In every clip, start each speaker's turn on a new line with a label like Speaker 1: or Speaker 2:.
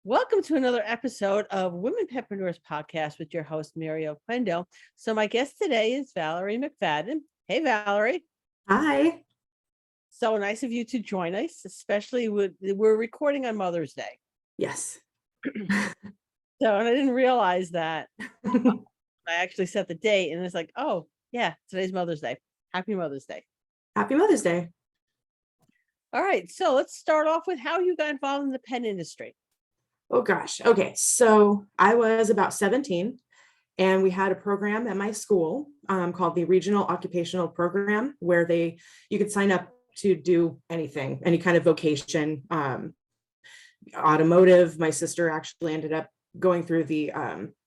Speaker 1: Welcome to another episode of Women Petpreneurs podcast with your host, Mary Oquendo. So my guest today is Valerie McFadden. Hey, Valerie.
Speaker 2: Hi.
Speaker 1: So nice of you to join us, especially we're recording on Mother's Day.
Speaker 2: Yes.
Speaker 1: And I didn't realize that. I actually set the date and it's like, oh, yeah, today's Mother's Day. Happy Mother's Day.
Speaker 2: Happy Mother's Day.
Speaker 1: All right. So let's start off with how you got involved in the pen industry.
Speaker 2: Oh gosh. Okay. So I was about 17 and we had a program at my school called the Regional Occupational Program where you could sign up to do anything, any kind of vocation, automotive. My sister actually ended up going through the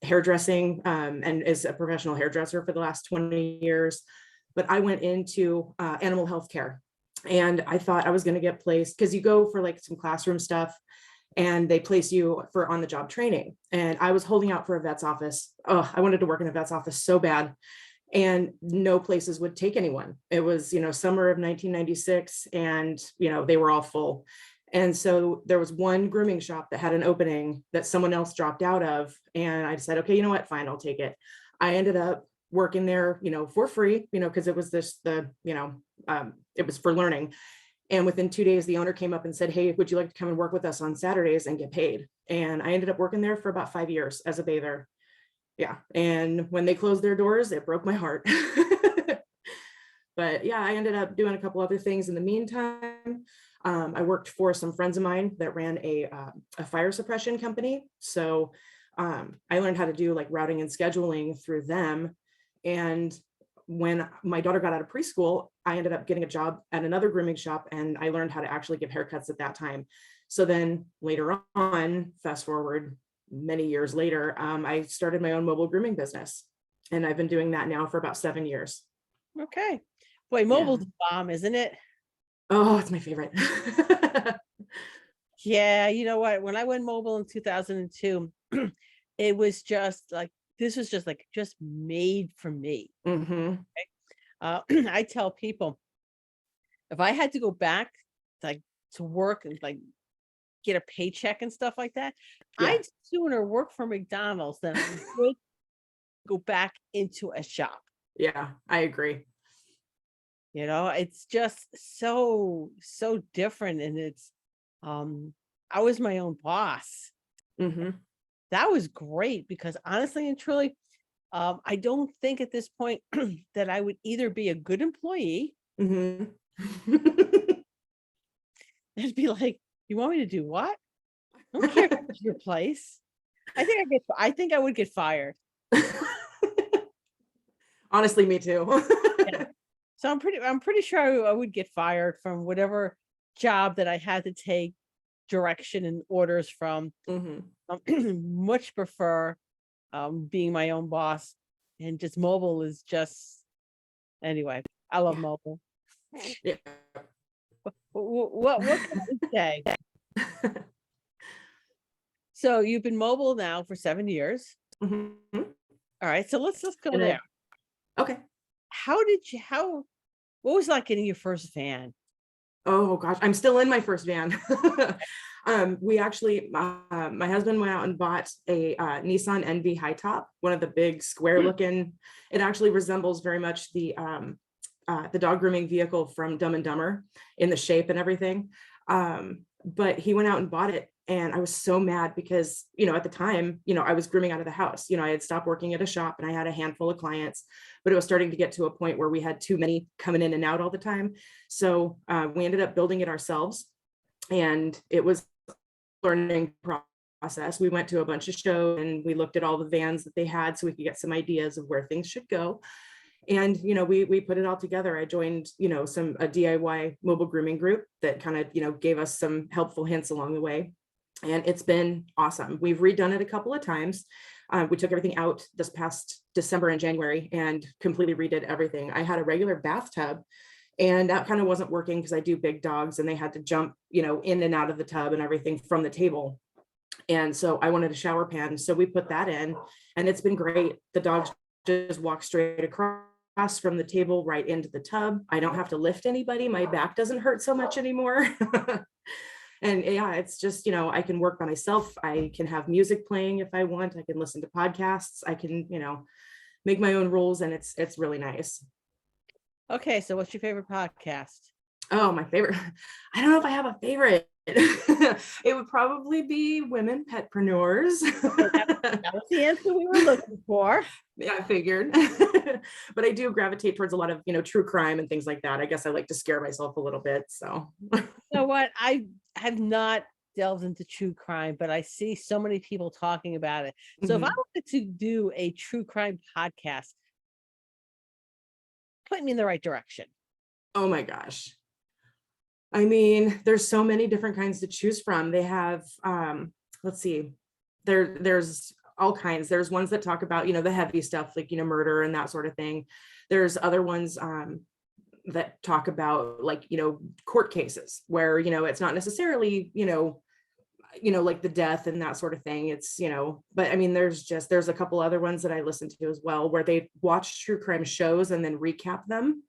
Speaker 2: hairdressing and is a professional hairdresser for the last 20 years. But I went into animal health care and I thought I was going to get placed because you go for like some classroom stuff and they place you for on-the-job training. And I was holding out for a vet's office. Oh, I wanted to work in a vet's office so bad. And no places would take anyone. It was, summer of 1996 and, they were all full. And so there was one grooming shop that had an opening that someone else dropped out of. And I said, okay, you know what? Fine, I'll take it. I ended up working there, for free, because it was it was for learning. And within 2 days, the owner came up and said, hey, would you like to come and work with us on Saturdays and get paid? And I ended up working there for about 5 years as a bather. Yeah. And when they closed their doors, it broke my heart. But yeah, I ended up doing a couple other things in the meantime. I worked for some friends of mine that ran a fire suppression company. So I learned how to do like routing and scheduling through them. And when my daughter got out of preschool, I ended up getting a job at another grooming shop and I learned how to actually give haircuts at that time. So then later on, fast forward many years later, I started my own mobile grooming business and I've been doing that now for about 7 years.
Speaker 1: Okay. Boy, mobile's a bomb, isn't it?
Speaker 2: Oh, it's my favorite.
Speaker 1: Yeah. You know what? When I went mobile in 2002, it was just like, this was just made for me.
Speaker 2: Mm-hmm.
Speaker 1: I tell people if I had to go back like to work and like get a paycheck and stuff like that,
Speaker 2: Yeah.
Speaker 1: I'd sooner work for McDonald's than I would go back into a shop.
Speaker 2: Yeah, I agree.
Speaker 1: It's just so different. And it's I was my own boss.
Speaker 2: Mm-hmm.
Speaker 1: That was great because honestly and truly, I don't think at this point that I would either be a good employee
Speaker 2: Mm-hmm.
Speaker 1: and be like, you want me to do what? I don't care if it's your place. I think I would get fired.
Speaker 2: Honestly, me too.
Speaker 1: Yeah. So I'm pretty sure I would get fired from whatever job that I had to take direction and orders from.
Speaker 2: Mm-hmm.
Speaker 1: Much prefer being my own boss, and just mobile is just anyway. I love mobile.
Speaker 2: Yeah.
Speaker 1: What can I say? So you've been mobile now for 7 years.
Speaker 2: Mm-hmm.
Speaker 1: All right, so let's go
Speaker 2: And
Speaker 1: there.
Speaker 2: Okay.
Speaker 1: What was it like getting your first van?
Speaker 2: Oh gosh, I'm still in my first van. We actually, my husband went out and bought a Nissan NV high top, one of the big square looking. It actually resembles very much the dog grooming vehicle from Dumb and Dumber in the shape and everything. But he went out and bought it. And I was so mad because, at the time, I was grooming out of the house. I had stopped working at a shop and I had a handful of clients, but it was starting to get to a point where we had too many coming in and out all the time. So we ended up building it ourselves. And it was a learning process. We went to a bunch of shows and we looked at all the vans that they had so we could get some ideas of where things should go. And, we put it all together. I joined, a DIY mobile grooming group that kind of, gave us some helpful hints along the way. And it's been awesome. We've redone it a couple of times. We took everything out this past December and January and completely redid everything. I had a regular bathtub and that kind of wasn't working because I do big dogs and they had to jump, in and out of the tub and everything from the table. And so I wanted a shower pan. So we put that in and it's been great. The dogs just walk straight across from the table right into the tub. I don't have to lift anybody. My back doesn't hurt so much anymore. And yeah, it's just, I can work by myself. I can have music playing if I want. I can listen to podcasts. I can, make my own rules, and it's really nice.
Speaker 1: Okay, so what's your favorite podcast?
Speaker 2: Oh, my favorite. I don't know if I have a favorite. It would probably be Women Petpreneurs.
Speaker 1: Okay, that was the answer we were looking for.
Speaker 2: Yeah, I figured. But I do gravitate towards a lot of, true crime and things like that. I guess I like to scare myself a little bit. So,
Speaker 1: You know what? I have not delved into true crime, but I see so many people talking about it. So if I
Speaker 2: Mhm.
Speaker 1: wanted to do a true crime podcast, point me in the right direction.
Speaker 2: Oh my gosh. I mean, there's so many different kinds to choose from. They have, let's see, there's all kinds. There's ones that talk about, the heavy stuff, like, murder and that sort of thing. There's other ones that talk about, like, court cases where, it's not necessarily, like the death and that sort of thing. It's, but I mean, there's a couple other ones that I listen to as well, where they watch true crime shows and then recap them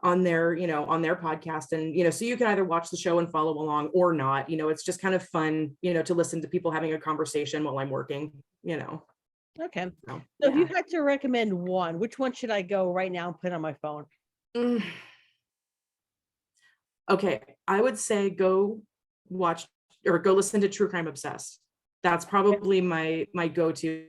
Speaker 2: on their, podcast. And, so you can either watch the show and follow along or not. It's just kind of fun, to listen to people having a conversation while I'm working.
Speaker 1: Okay.
Speaker 2: So,
Speaker 1: So if you
Speaker 2: yeah.
Speaker 1: had to recommend one, which one should I go right now and put on my phone?
Speaker 2: Mm. Okay, I would say go watch or go listen to True Crime Obsessed. That's probably my go-to,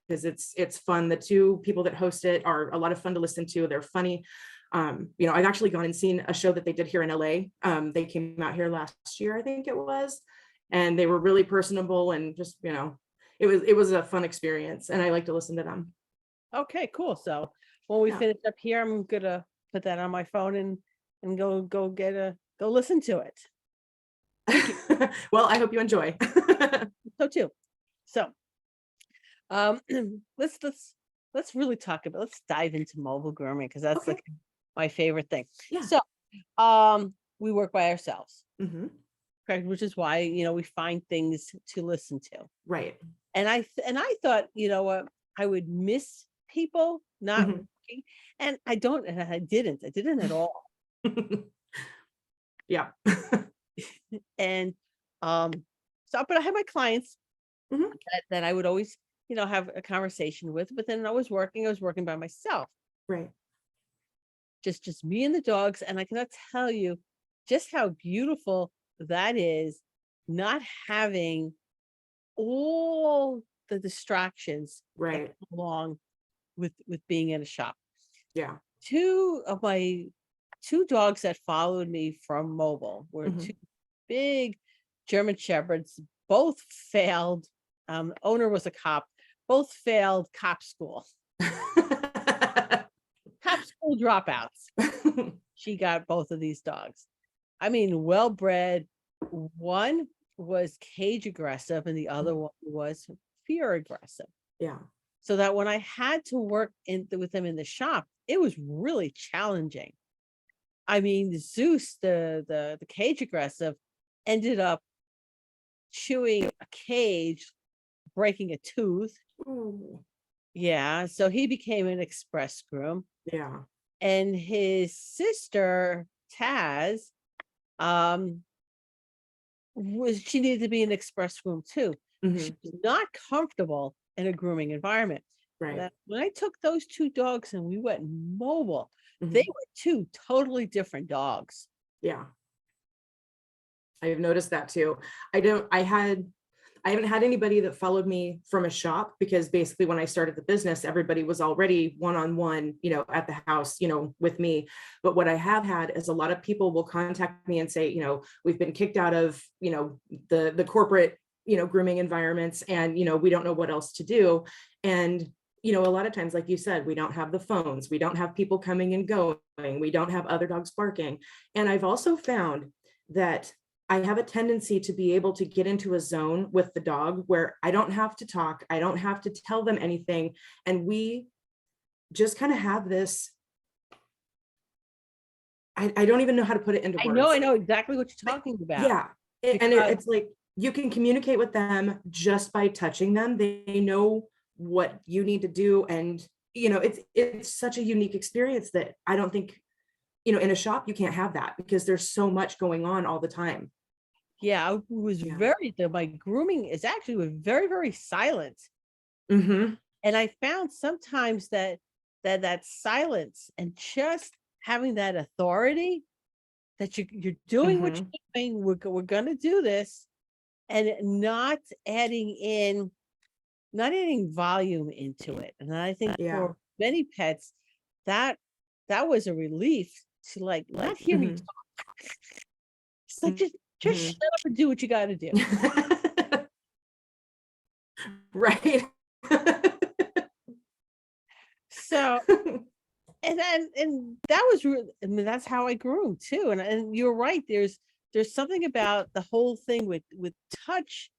Speaker 2: because it's fun. The two people that host it are a lot of fun to listen to. They're funny. I've actually gone and seen a show that they did here in LA. They came out here last year, I think it was, and they were really personable, and just, it was a fun experience, and I like to listen to them.
Speaker 1: Okay, cool. So when we
Speaker 2: Yeah.
Speaker 1: finish up here, I'm gonna put that on my phone and go listen to it.
Speaker 2: Well, I hope you enjoy.
Speaker 1: So too. So um let's let's really talk about, let's dive into mobile grooming, because that's
Speaker 2: Okay.
Speaker 1: like my favorite thing.
Speaker 2: Yeah.
Speaker 1: So we work by ourselves,
Speaker 2: Hmm.
Speaker 1: correct? Which is why, we find things to listen to.
Speaker 2: Right.
Speaker 1: And I thought, what, I would miss people not
Speaker 2: Mhm.
Speaker 1: working. And I don't, and I didn't. I didn't at all.
Speaker 2: Yeah.
Speaker 1: And so, but I had my clients
Speaker 2: Mhm.
Speaker 1: that I would always, have a conversation with, but then I was working by myself,
Speaker 2: Right.
Speaker 1: just me and the dogs. And I cannot tell you just how beautiful that is, not having all the distractions that
Speaker 2: Right.
Speaker 1: come along with being in a shop.
Speaker 2: Yeah.
Speaker 1: Two of my two dogs that followed me from mobile were
Speaker 2: Mhm.
Speaker 1: two big German Shepherds, both failed. Owner was a cop, both failed cop school. Cop school dropouts. She got both of these dogs. I mean, well bred. One was cage aggressive and the other one was fear aggressive.
Speaker 2: Yeah.
Speaker 1: So that when I had to work with them in the shop, it was really challenging. I mean, Zeus, the cage aggressive, ended up chewing a cage, breaking a tooth.
Speaker 2: Ooh.
Speaker 1: Yeah, so he became an express groom.
Speaker 2: Yeah.
Speaker 1: And his sister, Taz, um, she needed to be an express groom too. She
Speaker 2: Mhm.
Speaker 1: was not comfortable in a grooming environment.
Speaker 2: Right.
Speaker 1: When I took those two dogs and we went mobile, they
Speaker 2: Mhm.
Speaker 1: were two totally different dogs.
Speaker 2: Yeah. I've noticed that too. I haven't had anybody that followed me from a shop, because basically when I started the business, everybody was already one-on-one, at the house, with me. But what I have had is a lot of people will contact me and say, we've been kicked out of, the corporate, grooming environments, and, we don't know what else to do. And, a lot of times, like you said, we don't have the phones, we don't have people coming and going, we don't have other dogs barking. And I've also found that I have a tendency to be able to get into a zone with the dog where I don't have to talk, I don't have to tell them anything. And we just kind of have this, I don't even know how to put it into words.
Speaker 1: I know exactly what you're talking about.
Speaker 2: Yeah. And it's like, you can communicate with them just by touching them. They know what you need to do. And, it's such a unique experience that I don't think, in a shop, you can't have that, because there's so much going on all the time.
Speaker 1: Yeah, I was
Speaker 2: Yeah.
Speaker 1: my grooming is actually was very, very silent.
Speaker 2: Mm-hmm.
Speaker 1: And I found sometimes that silence and just having that authority that you're doing what
Speaker 2: Mm-hmm.
Speaker 1: you're doing. We're gonna do this, and not adding volume into it. And I think
Speaker 2: Yeah.
Speaker 1: for many pets, that that was a relief to like not hear me
Speaker 2: Mm-hmm.
Speaker 1: talk. It's like just
Speaker 2: Mm-hmm.
Speaker 1: shut up and do what you got to do.
Speaker 2: Right.
Speaker 1: So and that was really, I mean, that's how I grew too. And you're right. There's something about the whole thing with touch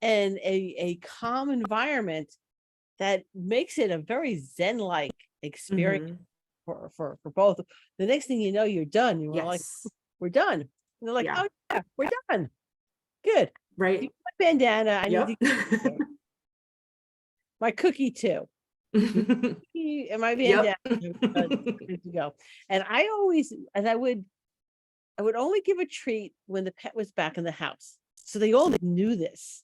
Speaker 1: and a calm environment that makes it a very zen-like experience
Speaker 2: Mm-hmm.
Speaker 1: for both. The next thing you know, you're done. You were like,
Speaker 2: Yes.
Speaker 1: we're done. And they're like,
Speaker 2: Yeah.
Speaker 1: oh yeah, we're done. Good. Give
Speaker 2: Right.
Speaker 1: me my bandana. I need
Speaker 2: Yep.
Speaker 1: to get my cookie too. And my
Speaker 2: Yep.
Speaker 1: bandana. Good to go. And I would only give a treat when the pet was back in the house. So they all knew this.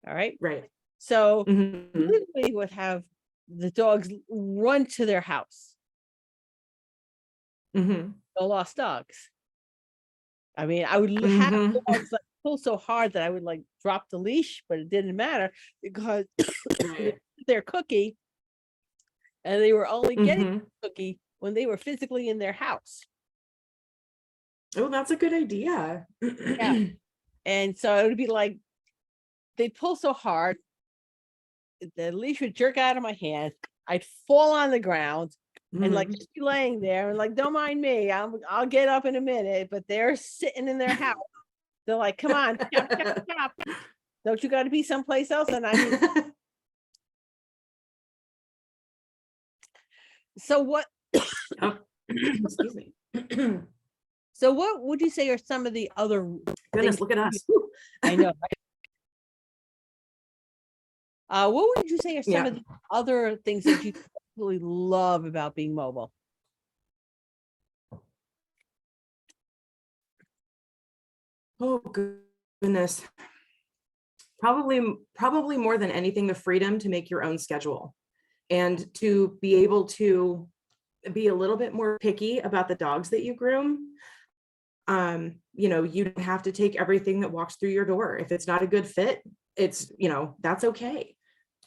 Speaker 1: All right.
Speaker 2: Right.
Speaker 1: So
Speaker 2: Mm-hmm.
Speaker 1: literally would have the dogs run to their house.
Speaker 2: Mm-hmm.
Speaker 1: No lost dogs. I mean, I would have
Speaker 2: Mm-hmm.
Speaker 1: dogs like pull so hard that I would like drop the leash, but it didn't matter because
Speaker 2: Right.
Speaker 1: their cookie, and they were only getting
Speaker 2: Mm-hmm.
Speaker 1: the cookie when they were physically in their house.
Speaker 2: Oh, that's a good idea.
Speaker 1: Yeah. And so it would be like they'd pull so hard, the leash would jerk out of my hand. I'd fall on the ground and like
Speaker 2: Mhm.
Speaker 1: just be laying there and like, don't mind me. I'll get up in a minute. But they're sitting in their house. They're like, come on, chop, chop, chop. Don't you got to be someplace else? And I mean, so what?
Speaker 2: Oh, excuse me.
Speaker 1: So what would you say are some of the other things?
Speaker 2: Goodness, look at us.
Speaker 1: I know. Right? What would you say are some
Speaker 2: Yeah.
Speaker 1: of the other things that you really love about being mobile?
Speaker 2: Oh goodness. Probably more than anything, the freedom to make your own schedule and to be able to be a little bit more picky about the dogs that you groom. You don't have to take everything that walks through your door. If it's not a good fit, that's okay.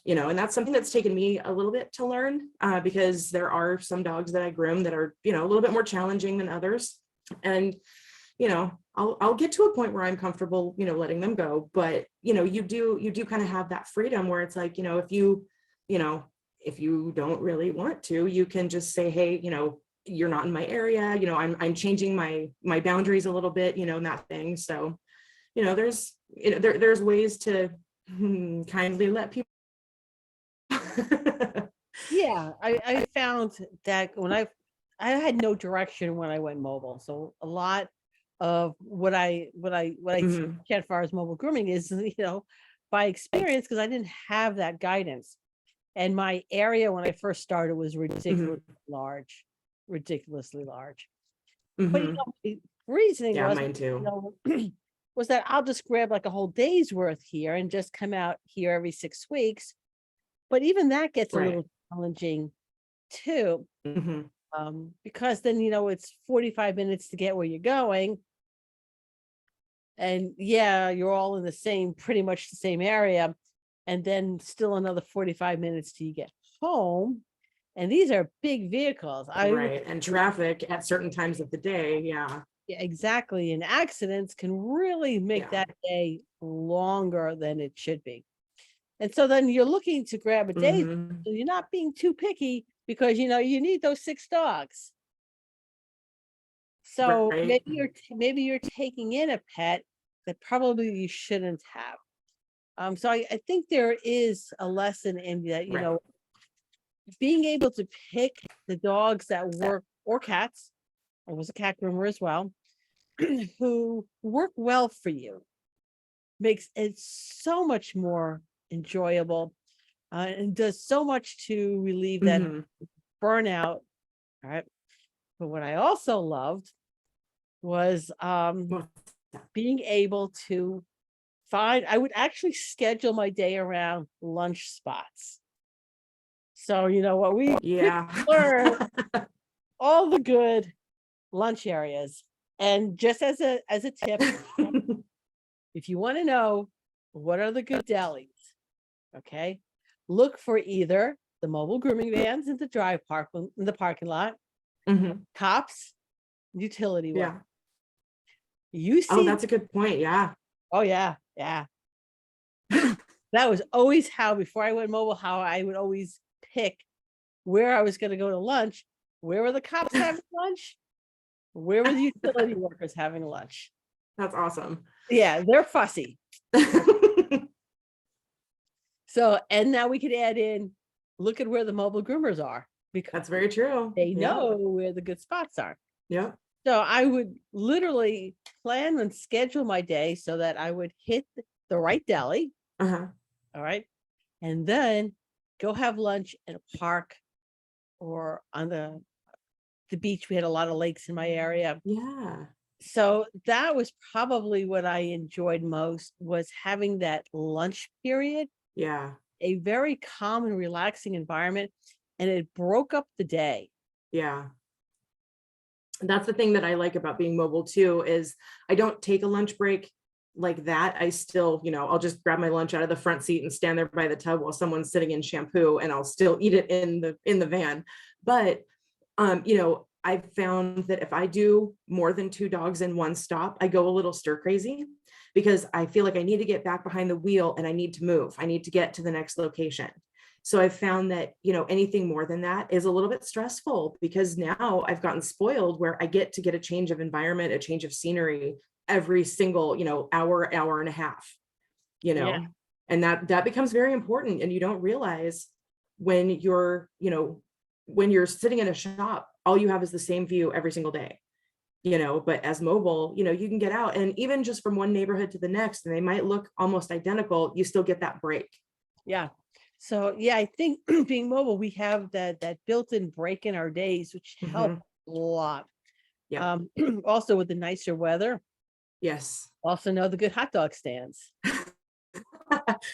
Speaker 2: And that's something that's taken me a little bit to learn, because there are some dogs that I groom that are, a little bit more challenging than others. And, I'll get to a point where I'm comfortable, letting them go. But, you do kind of have that freedom where it's like, if you don't really want to, you can just say, hey, you're not in my area, I'm changing my boundaries a little bit, and that thing. So, there's ways to kindly let people.
Speaker 1: Yeah, I found that when I had no direction when I went mobile. So a lot of what I
Speaker 2: Mhm.
Speaker 1: teach as far as mobile grooming is, by experience, because I didn't have that guidance. And my area when I first started was
Speaker 2: Mhm.
Speaker 1: ridiculously large. But
Speaker 2: Mhm.
Speaker 1: the reasoning
Speaker 2: Yeah,
Speaker 1: was,
Speaker 2: mine too.
Speaker 1: was that I'll just grab like a whole day's worth here and just come out here every 6 weeks. But even that gets a
Speaker 2: Right.
Speaker 1: little challenging too,
Speaker 2: Mhm.
Speaker 1: because then it's 45 minutes to get where you're going, and yeah, you're all in pretty much the same area, and then still another 45 minutes till you get home. And these are big vehicles.
Speaker 2: Right. And traffic at certain times of the day. Yeah.
Speaker 1: Yeah, exactly. And accidents can really make
Speaker 2: Yeah.
Speaker 1: that day longer than it should be. And so then you're looking to grab a day,
Speaker 2: Mhm.
Speaker 1: so you're not being too picky because you need those 6 dogs. So
Speaker 2: Right.
Speaker 1: maybe you're taking in a pet that probably you shouldn't have. So I think there is a lesson in that,
Speaker 2: Right.
Speaker 1: being able to pick the dogs that work, or cats. I was a cat groomer as well, who work well for you, makes it so much more enjoyable, and does so much to relieve that
Speaker 2: Mhm.
Speaker 1: burnout. All right. But what I also loved was
Speaker 2: Well,
Speaker 1: being able to I would actually schedule my day around lunch spots. So you know what, we quickly
Speaker 2: Yeah.
Speaker 1: learn all the good lunch areas. And just as a tip, if you want to know what are the good delis, okay, look for either the mobile grooming vans in the in the parking lot,
Speaker 2: Mhm.
Speaker 1: cops, utility work.
Speaker 2: Yeah.
Speaker 1: You
Speaker 2: Oh,
Speaker 1: see,
Speaker 2: that's a good point. Yeah.
Speaker 1: oh yeah, yeah. That was always how before I went mobile, how I would always pick where I was going to go to lunch. Where were the cops having lunch? Where were the utility workers having lunch?
Speaker 2: That's awesome.
Speaker 1: Yeah, they're fussy. So, and now we could add in, look at where the mobile groomers are because
Speaker 2: That's very true.
Speaker 1: they
Speaker 2: Yeah.
Speaker 1: know where the good spots are.
Speaker 2: Yeah.
Speaker 1: So I would literally plan and schedule my day so that I would hit the right deli.
Speaker 2: Uh-huh.
Speaker 1: All right. And then go have lunch in a park or on the beach. We had a lot of lakes in my area.
Speaker 2: Yeah.
Speaker 1: So that was probably what I enjoyed most, was having that lunch period,
Speaker 2: Yeah.
Speaker 1: a very calm and relaxing environment, and it broke up the day.
Speaker 2: Yeah. That's the thing that I like about being mobile too, is I don't take a lunch break like that. I still, I'll just grab my lunch out of the front seat and stand there by the tub while someone's sitting in shampoo, and I'll still eat it in the van. But I've found that if I do more than 2 dogs in one stop, I go a little stir crazy because I feel like I need to get back behind the wheel and I need to move. I need to get to the next location. So I've found that, anything more than that is a little bit stressful because now I've gotten spoiled where I get to get a change of environment, a change of scenery every single, hour, hour and a half,
Speaker 1: Yeah.
Speaker 2: and that becomes very important. And you don't realize when when you're sitting in a shop, all you have is the same view every single day, but as mobile, you can get out, and even just from one neighborhood to the next, and they might look almost identical, you still get that break.
Speaker 1: Yeah. So yeah, I think being mobile, we have that built-in break in our days, which help
Speaker 2: Mhm.
Speaker 1: a lot.
Speaker 2: Yeah.
Speaker 1: Also with the nicer weather,
Speaker 2: Yes.
Speaker 1: also know the good hot dog stands.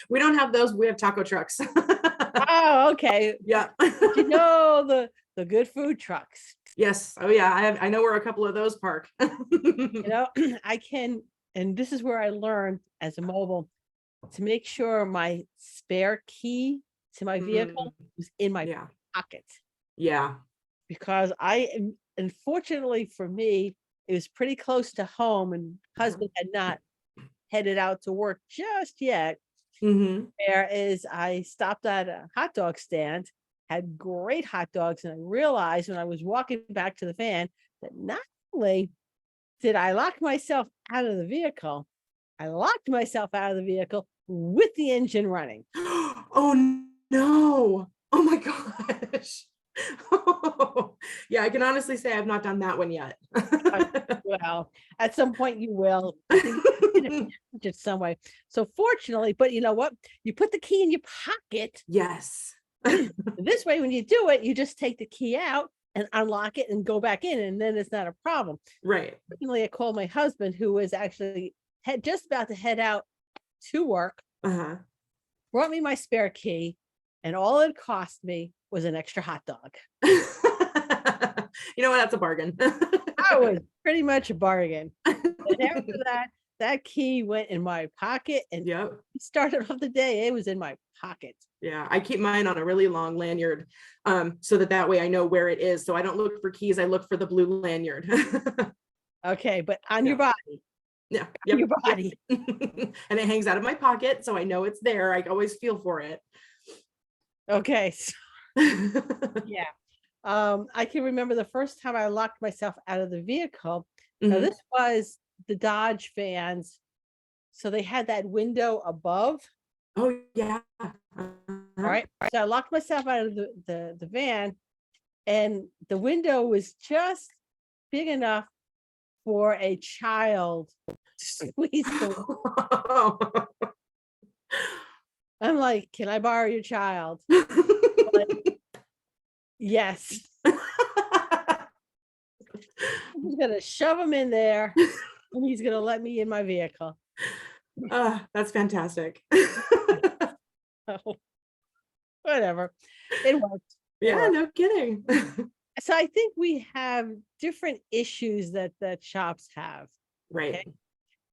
Speaker 2: We don't have those. We have taco trucks.
Speaker 1: Oh, okay.
Speaker 2: Yeah.
Speaker 1: But you know the good food trucks.
Speaker 2: Yes. Oh yeah. I know where a couple of those park.
Speaker 1: You know, I can, and this is where I learned as a mobile to make sure my spare key to my vehicle
Speaker 2: Mm,
Speaker 1: was in my
Speaker 2: yeah.
Speaker 1: pocket,
Speaker 2: Yeah.
Speaker 1: because unfortunately for me, it was pretty close to home and husband had not headed out to work just yet.
Speaker 2: Hmm.
Speaker 1: Whereas I stopped at a hot dog stand, had great hot dogs, and I realized when I was walking back to the van that not only did I lock myself out of the vehicle, I locked myself out of the vehicle with the engine running.
Speaker 2: Oh no. Oh my gosh. Yeah, I can honestly say I've not done that one yet.
Speaker 1: Uh, Well, at some point you will. I think you can manage it some way. So fortunately, but you know what? You put the key in your pocket.
Speaker 2: Yes.
Speaker 1: This way, when you do it, you just take the key out and unlock it and go back in, and then it's not a problem.
Speaker 2: Right.
Speaker 1: Fortunately, I called my husband, who was actually had just about to head out to work,
Speaker 2: Uh-huh.
Speaker 1: brought me my spare key, and all it cost me was an extra hot dog.
Speaker 2: You know what? That's a bargain.
Speaker 1: That was pretty much a bargain. And after that, that key went in my pocket, and
Speaker 2: Yep.
Speaker 1: started off the day, it was in my pocket.
Speaker 2: Yeah, I keep mine on a really long lanyard, so that way I know where it is. So I don't look for keys, I look for the blue lanyard.
Speaker 1: Okay, but on your
Speaker 2: Yeah.
Speaker 1: body,
Speaker 2: Yeah.
Speaker 1: on your
Speaker 2: Yep. Yep.
Speaker 1: body.
Speaker 2: And it hangs out of my pocket, so I know it's there. I always feel for it.
Speaker 1: Okay, so yeah. I can remember the first time I locked myself out of the vehicle. Now
Speaker 2: Mhm.
Speaker 1: this was the Dodge vans, so they had that window above.
Speaker 2: Oh, yeah.
Speaker 1: All
Speaker 2: Uh-huh.
Speaker 1: right. So I locked myself out of the van, and the window was just big enough for a child to squeeze through. I'm like, "Can I borrow your child?" Like, "Yes." I'm just gonna shove him in there and he's gonna let me in my vehicle.
Speaker 2: That's fantastic.
Speaker 1: Whatever. It worked. It
Speaker 2: Yeah,
Speaker 1: worked.
Speaker 2: no kidding.
Speaker 1: So I think we have different issues that shops have. Okay.
Speaker 2: Right.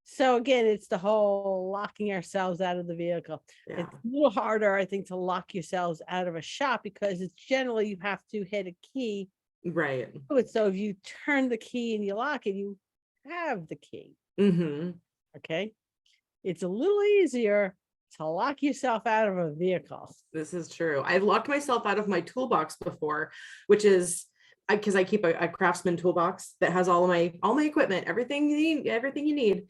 Speaker 1: So again, it's the whole locking ourselves out of the vehicle.
Speaker 2: Yeah.
Speaker 1: It's a little harder, I think, to lock yourselves out of a shop because it's generally you have to hit a key.
Speaker 2: Right.
Speaker 1: So if you turn the key and you lock it, you have the key.
Speaker 2: Mm-hmm.
Speaker 1: Okay. It's a little easier to lock yourself out of a vehicle.
Speaker 2: This is true. I've locked myself out of my toolbox before, which is because I keep a Craftsman toolbox that has all my equipment, everything you need.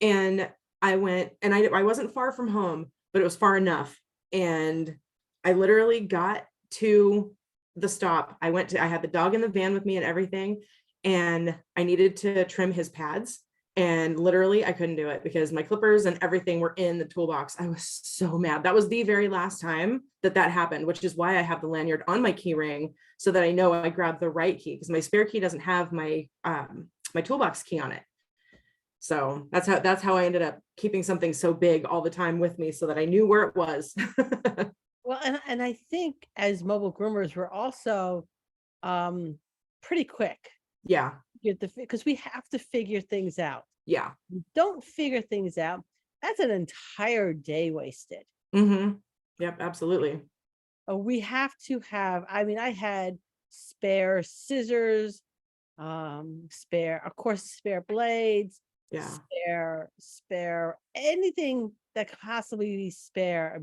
Speaker 2: And I went, and I wasn't far from home, but it was far enough. And I literally got to the stop. I had the dog in the van with me and everything, and I needed to trim his pads. And literally I couldn't do it because my clippers and everything were in the toolbox. I was so mad. That was the very last time that happened, which is why I have the lanyard on my key ring so that I know I grabbed the right key, because my spare key doesn't have my my toolbox key on it. So that's how I ended up keeping something so big all the time with me, so that I knew where it was.
Speaker 1: Well, and I think as mobile groomers, we're also pretty quick.
Speaker 2: Yeah.
Speaker 1: Because we have to figure things out.
Speaker 2: Yeah.
Speaker 1: You don't figure things out, that's an entire day wasted.
Speaker 2: Mm-hmm. Yep, absolutely.
Speaker 1: We have to have, I mean, I had spare scissors, spare blades,
Speaker 2: Yeah.
Speaker 1: spare anything that could possibly be spare,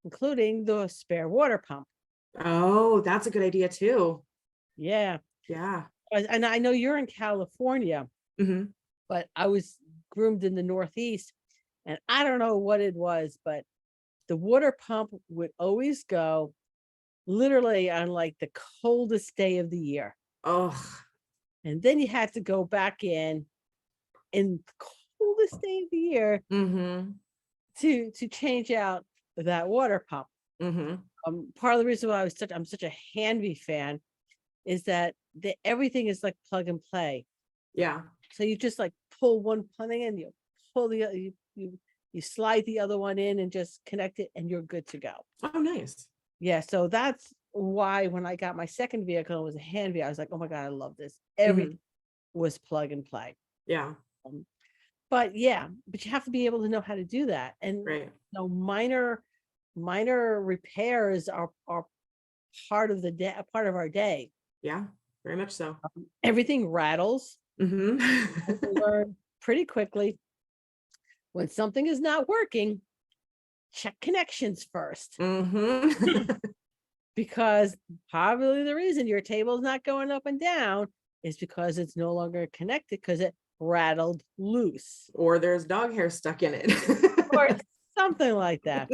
Speaker 1: including the spare water pump.
Speaker 2: Oh, that's a good idea too.
Speaker 1: Yeah.
Speaker 2: Yeah.
Speaker 1: And I know you're in California,
Speaker 2: Mm-hmm.
Speaker 1: but I was groomed in the Northeast, and I don't know what it was, but the water pump would always go literally on like the coldest day of the year.
Speaker 2: Oh.
Speaker 1: And then you had to go back in the coldest day of the year
Speaker 2: Mm-hmm.
Speaker 1: to change out that water pump.
Speaker 2: Mm-hmm.
Speaker 1: Part of the reason why I'm such a Hanvy fan is that everything is like plug and play.
Speaker 2: Yeah.
Speaker 1: So you just like pull one plumbing in, you pull the other, you slide the other one in and just connect it, and you're good to go.
Speaker 2: Oh, nice.
Speaker 1: Yeah, so that's why when I got my second vehicle, it was a Hanvy. I was like, oh my God, I love this. Everything was plug and play.
Speaker 2: Yeah.
Speaker 1: But you have to be able to know how to do that. And
Speaker 2: Right.
Speaker 1: minor repairs are part of the day, part of our day.
Speaker 2: Yeah, very much so.
Speaker 1: Everything rattles.
Speaker 2: Mm-hmm.
Speaker 1: Learn pretty quickly when something is not working. Check connections first.
Speaker 2: Mm-hmm.
Speaker 1: Because probably the reason your table is not going up and down is because it's no longer connected because it rattled loose.
Speaker 2: Or there's dog hair stuck in it.
Speaker 1: Or something like that.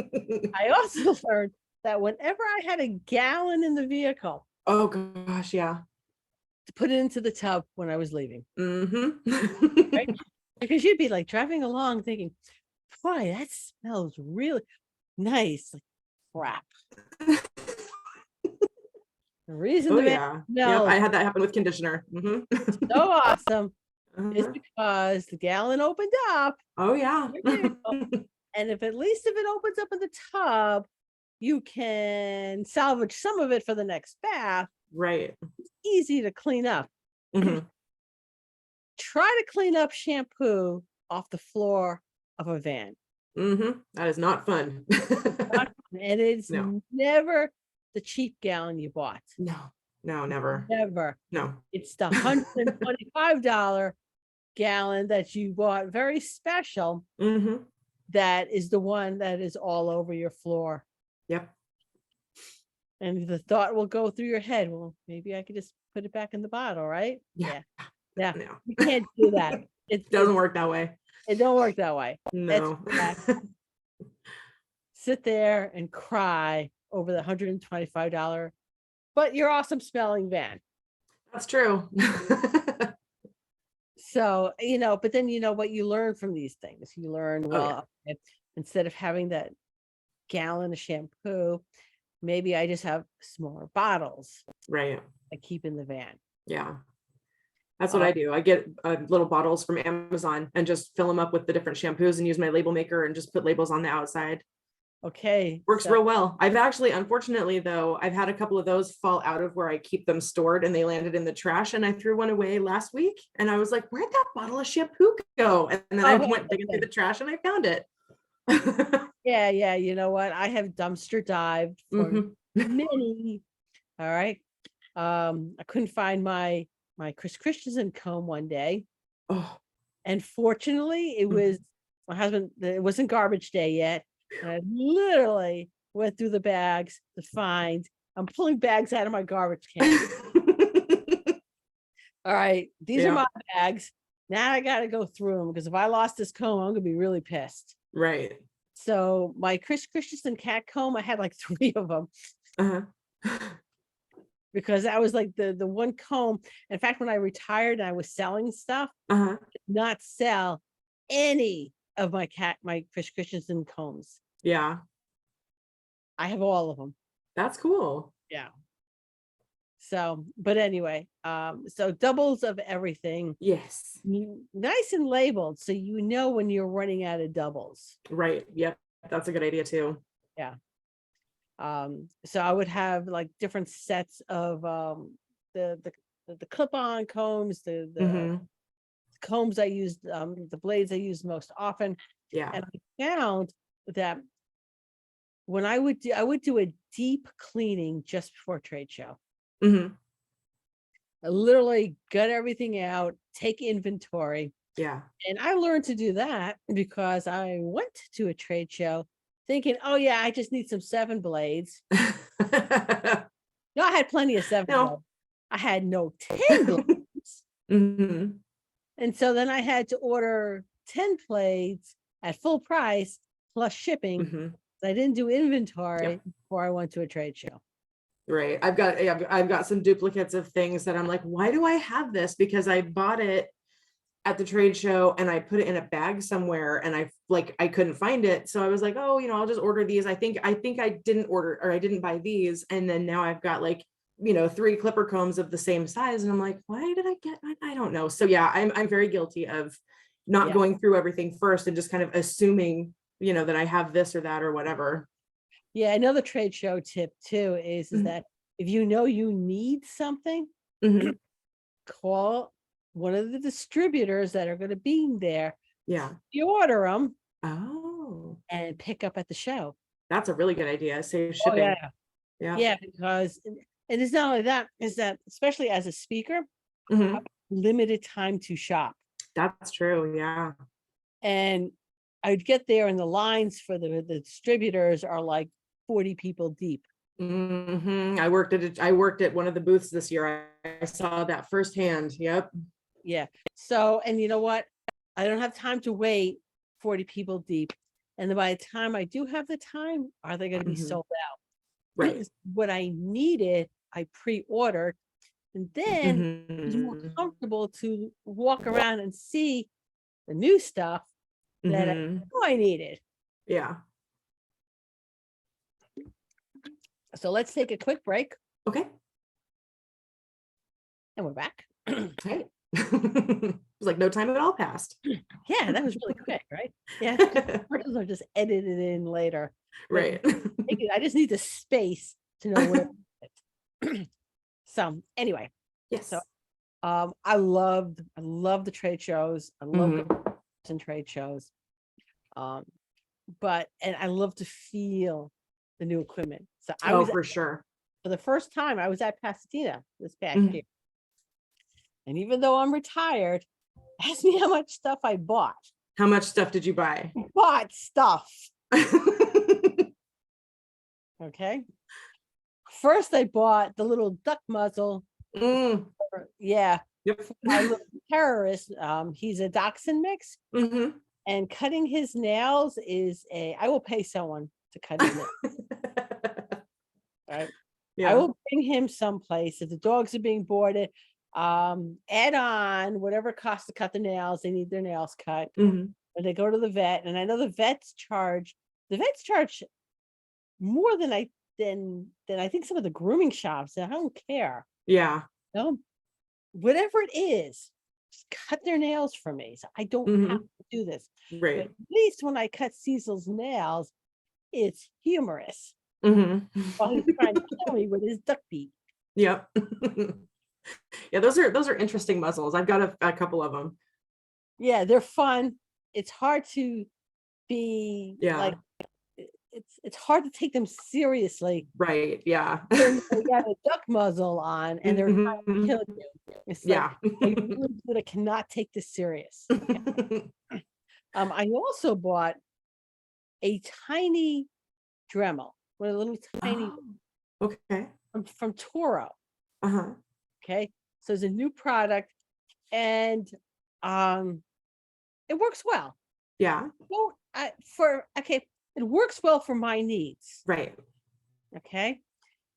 Speaker 1: I also learned that whenever I had a gallon in the vehicle,
Speaker 2: Oh gosh, yeah.
Speaker 1: to put it into the tub when I was leaving.
Speaker 2: Mm-hmm.
Speaker 1: Right? Because you'd be like driving along thinking, boy, that smells really nice. Like, crap. The reason
Speaker 2: Oh
Speaker 1: the van
Speaker 2: yeah. Yep,
Speaker 1: smells
Speaker 2: I had that happen with conditioner. Mm-hmm.
Speaker 1: so awesome is
Speaker 2: Uh-huh.
Speaker 1: because the gallon opened up.
Speaker 2: Oh yeah.
Speaker 1: And if it opens up in the tub, you can salvage some of it for the next bath.
Speaker 2: Right.
Speaker 1: It's easy to clean up.
Speaker 2: Mm-hmm.
Speaker 1: Try to clean up shampoo off the floor of a van.
Speaker 2: Mm-hmm. That is not fun.
Speaker 1: And it's
Speaker 2: No.
Speaker 1: never the cheap gallon you bought.
Speaker 2: No, never.
Speaker 1: Never.
Speaker 2: No.
Speaker 1: It's the $125 gallon that you bought very special.
Speaker 2: Mm-hmm.
Speaker 1: That is the one that is all over your floor.
Speaker 2: Yep.
Speaker 1: And the thought will go through your head, well, maybe I could just put it back in the bottle, right?
Speaker 2: Yeah.
Speaker 1: Yeah.
Speaker 2: No.
Speaker 1: You can't do that. It
Speaker 2: Doesn't work that way.
Speaker 1: It don't work that way.
Speaker 2: No.
Speaker 1: Sit there and cry over the $125, but you're awesome smelling van.
Speaker 2: That's true.
Speaker 1: So, but then what you learn from these things. You learn, well, okay, instead of having that gallon of shampoo, maybe I just have smaller bottles
Speaker 2: Right.
Speaker 1: I keep in the van.
Speaker 2: Yeah. That's what I do. I get little bottles from Amazon and just fill them up with the different shampoos and use my label maker and just put labels on the outside.
Speaker 1: Okay.
Speaker 2: Works real well. I've actually, unfortunately though, I've had a couple of those fall out of where I keep them stored, and they landed in the trash, and I threw one away last week, and I was like, where'd that bottle of shampoo go? And then I went digging through the trash and I found it.
Speaker 1: Yeah, yeah. You know what? I have dumpster dived for many. All right. I couldn't find my Chris Christensen comb one day.
Speaker 2: Oh.
Speaker 1: And fortunately, it was my husband, it wasn't garbage day yet. And I literally went through the bags to find, I'm pulling bags out of my garbage can. All right, these are my bags. Now I got to go through them, because if I lost this comb, I'm going to be really pissed.
Speaker 2: Right.
Speaker 1: So my Chris Christensen cat comb, I had like 3 of them. Because that was like the one comb. In fact, when I retired and I was selling stuff, I did not sell any of my Chris Christensen combs.
Speaker 2: Yeah.
Speaker 1: I have all of them.
Speaker 2: That's cool.
Speaker 1: Yeah. So, but anyway, so doubles of everything.
Speaker 2: Yes.
Speaker 1: Nice and labeled, so you know when you're running out of doubles.
Speaker 2: Right. Yep. That's a good idea too.
Speaker 1: Yeah. So I would have like different sets of the clip-on combs, the combs I used, the blades I used most often.
Speaker 2: Yeah.
Speaker 1: And I found that when I would do a deep cleaning just before trade show. I literally gut everything out, take inventory.
Speaker 2: Yeah.
Speaker 1: And I learned to do that because I went to a trade show thinking, oh yeah, I just need some 7 blades. No, I had plenty of 7 blades. I had no 10 blades. And so then I had to order 10 blades at full price plus shipping. I didn't do inventory before I went to a trade show.
Speaker 2: Right. I've got some duplicates of things that I'm like, why do I have this? Because I bought it at the trade show and I put it in a bag somewhere, and I couldn't find it. So I was like, oh, I'll just order these. I think I didn't order, or I didn't buy these. And then now I've got 3 clipper combs of the same size. And I'm like, why did I get, I don't know. So yeah, I'm very guilty of not going through everything first and just kind of assuming, that I have this or that or whatever.
Speaker 1: Yeah. Another trade show tip too is that if you need something, call one of the distributors that are going to be there.
Speaker 2: Yeah.
Speaker 1: You order them.
Speaker 2: Oh.
Speaker 1: And pick up at the show.
Speaker 2: That's a really good idea. Save shipping.
Speaker 1: Yeah, because, and it's not only that, is that especially as a speaker, limited time to shop.
Speaker 2: That's true. Yeah.
Speaker 1: And I'd get there and the lines for the distributors are like 40 people deep.
Speaker 2: I worked at one of the booths this year. I saw that firsthand. Yep.
Speaker 1: Yeah. So, and you know what? I don't have time to wait 40 people deep. And then by the time I do have the time, are they going to be sold out?
Speaker 2: Right.
Speaker 1: What I needed, I pre-ordered, and then it was more comfortable to walk around and see the new stuff that I knew I needed.
Speaker 2: Yeah.
Speaker 1: So let's take a quick break.
Speaker 2: Okay.
Speaker 1: And we're back.
Speaker 2: Hey. It was like no time at all passed.
Speaker 1: Yeah, that was really quick, right? Yeah. I'll just edit it in later.
Speaker 2: Right.
Speaker 1: I just need the space to know where it's. So anyway.
Speaker 2: Yes.
Speaker 1: So I love the trade shows. I love and trade shows. But I love to feel the new equipment. So I was
Speaker 2: for sure.
Speaker 1: For the first time, I was at Pasadena this past year. And even though I'm retired, ask me how much stuff I bought.
Speaker 2: How much stuff did you buy?
Speaker 1: Bought stuff. Okay. First, I bought the little duck muzzle. Yeah.
Speaker 2: Yep.
Speaker 1: My little terrorist. He's a dachshund mix. And cutting his nails is I will pay someone to cut his nails. Right. Yeah. I will bring him someplace. If the dogs are being boarded, add on whatever it costs to cut the nails. They need their nails cut. When they go to the vet, and I know the vets charge more than I think some of the grooming shops. I don't care.
Speaker 2: Yeah.
Speaker 1: No. whatever it is, just cut their nails for me. So I don't have
Speaker 2: Mhm.
Speaker 1: to do this. But
Speaker 2: Right.
Speaker 1: at least when I cut Cecil's nails, it's humorous
Speaker 2: Mhm.
Speaker 1: while he's trying to kill me with his duck beak.
Speaker 2: Yep. Yeah, those are interesting muzzles. I've got a couple of them.
Speaker 1: Yeah, they're fun. It's hard to be like
Speaker 2: Yeah.
Speaker 1: it's hard to take them seriously
Speaker 2: Right. Yeah.
Speaker 1: when they got a duck muzzle on and they're trying to
Speaker 2: Mhm.
Speaker 1: kill you. It's like
Speaker 2: Yeah.
Speaker 1: I really sort of cannot take this serious. Okay. I also bought a tiny Dremel, with a little tiny
Speaker 2: Oh, okay.
Speaker 1: from Toro.
Speaker 2: Uh-huh.
Speaker 1: Okay, so it's a new product, and um, it works well.
Speaker 2: Yeah.
Speaker 1: Well, it works well for my needs.
Speaker 2: Right.
Speaker 1: Okay,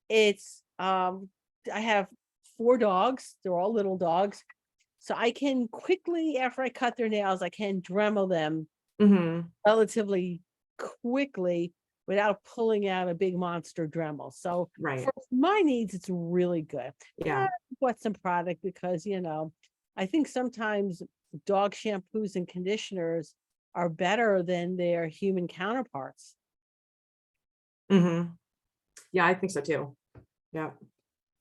Speaker 1: it's I have 4 dogs. They're all little dogs, so I can quickly after I cut their nails, I can Dremel them
Speaker 2: Mhm.
Speaker 1: relatively quickly without pulling out a big monster Dremel. So
Speaker 2: Right.
Speaker 1: for my needs, it's really good.
Speaker 2: Yeah.
Speaker 1: I bought some product because, I think sometimes dog shampoos and conditioners are better than their human counterparts.
Speaker 2: Mhm. Yeah, I think so too. Yeah.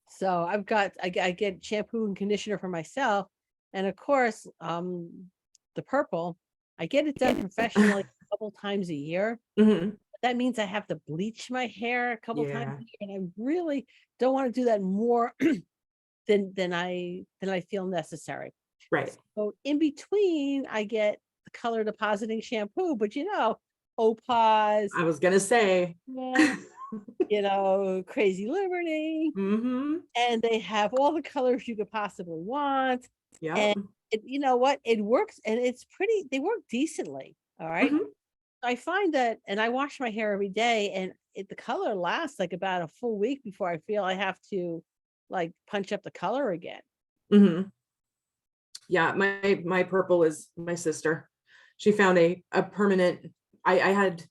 Speaker 1: So I get shampoo and conditioner for myself. And of course, the purple, I get it done professionally a couple times a year.
Speaker 2: Mhm.
Speaker 1: That means I have to bleach my hair a couple times
Speaker 2: Yeah.
Speaker 1: a year, and I really don't want to do that more than I feel necessary.
Speaker 2: Right.
Speaker 1: So in between, I get the color depositing shampoo, but Opaz,
Speaker 2: I was gonna say.
Speaker 1: yeah, Crazy Liberty,
Speaker 2: Mhm.
Speaker 1: and they have all the colors you could possibly want.
Speaker 2: Yep.
Speaker 1: And you know what? It works, and they work decently. All right.
Speaker 2: Mhm.
Speaker 1: I find that, and I wash my hair every day, and the color lasts like about a full week before I feel I have to like punch up the color again.
Speaker 2: Mhm. Yeah, my purple is my sister. She found a permanent. I had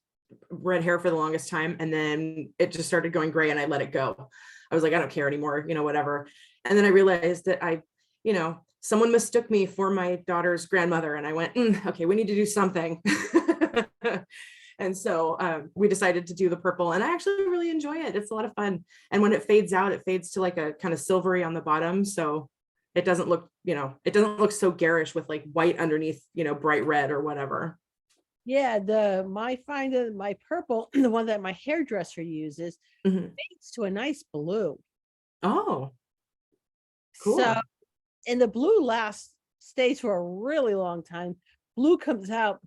Speaker 2: red hair for the longest time, and then it just started going gray, and I let it go. I was like, I don't care anymore, whatever. And then I realized that someone mistook me for my daughter's grandmother, and I went, okay, we need to do something. And so we decided to do the purple, and I actually really enjoy it. It's a lot of fun. And when it fades out, it fades to like a kind of silvery on the bottom. So it doesn't look so garish with like white underneath, bright red or whatever.
Speaker 1: Yeah, my purple, the one that my hairdresser uses,
Speaker 2: Mhm.
Speaker 1: fades to a nice blue.
Speaker 2: Oh,
Speaker 1: So,
Speaker 2: cool.
Speaker 1: and the blue stays for a really long time. Blue comes out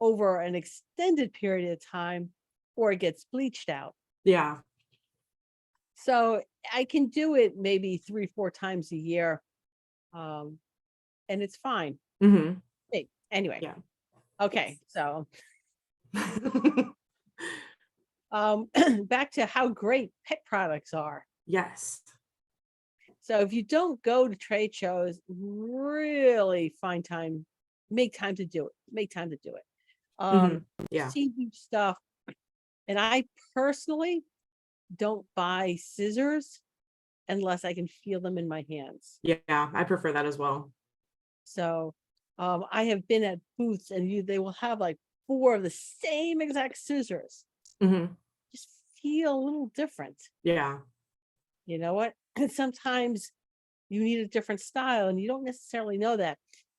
Speaker 1: over an extended period of time, or it gets bleached out.
Speaker 2: Yeah.
Speaker 1: So I can do it maybe 3, 4 times a year. Um, and it's fine.
Speaker 2: Hmm.
Speaker 1: Hey, anyway,
Speaker 2: Yeah.
Speaker 1: okay. So back to how great pet products are.
Speaker 2: Yes.
Speaker 1: So if you don't go to trade shows, really make time to do it. Make time to do it.
Speaker 2: Hmm. Yeah.
Speaker 1: See new stuff. And I personally don't buy scissors unless I can feel them in my hands.
Speaker 2: Yeah. I prefer that as well.
Speaker 1: So I have been at booths and they will have like 4 of the same exact scissors.
Speaker 2: Hmm.
Speaker 1: Just feel a little different.
Speaker 2: Yeah.
Speaker 1: You know what? And sometimes you need a different style and you don't necessarily know that.